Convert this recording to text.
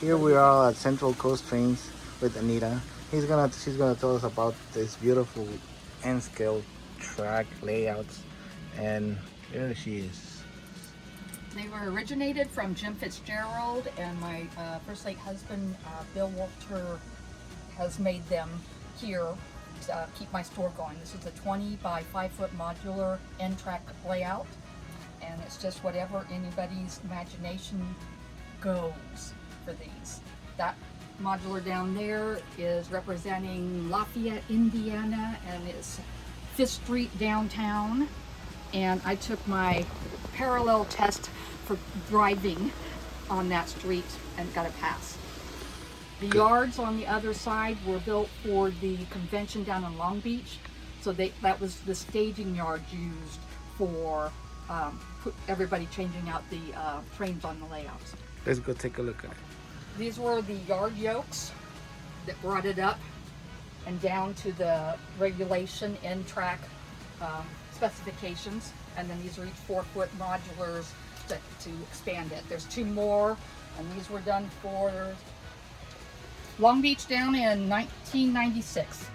Here we are at Central Coast Trains with Anita. She's gonna tell us about this beautiful N scale track layouts, and there she is. They were originated from Jim Fitzgerald, and my first late husband, Bill Walter, has made them here to keep my store going. This is a 20 by 5 foot modular N-track layout, and it's just whatever anybody's imagination goes for these. That modular down there is representing Lafayette, Indiana, and it's 5th Street downtown. And I took my parallel test for driving on that street and got a pass. The yards on the other side were built for the convention down in Long Beach, so that was the staging yard used for everybody changing out the trains on the layouts. Let's go take a look at it. These were the yard yokes that brought it up and down to the regulation N-track specifications, and then these are each 4 foot modulars to expand it. There's 2 more, and these were done for Long Beach down in 1996.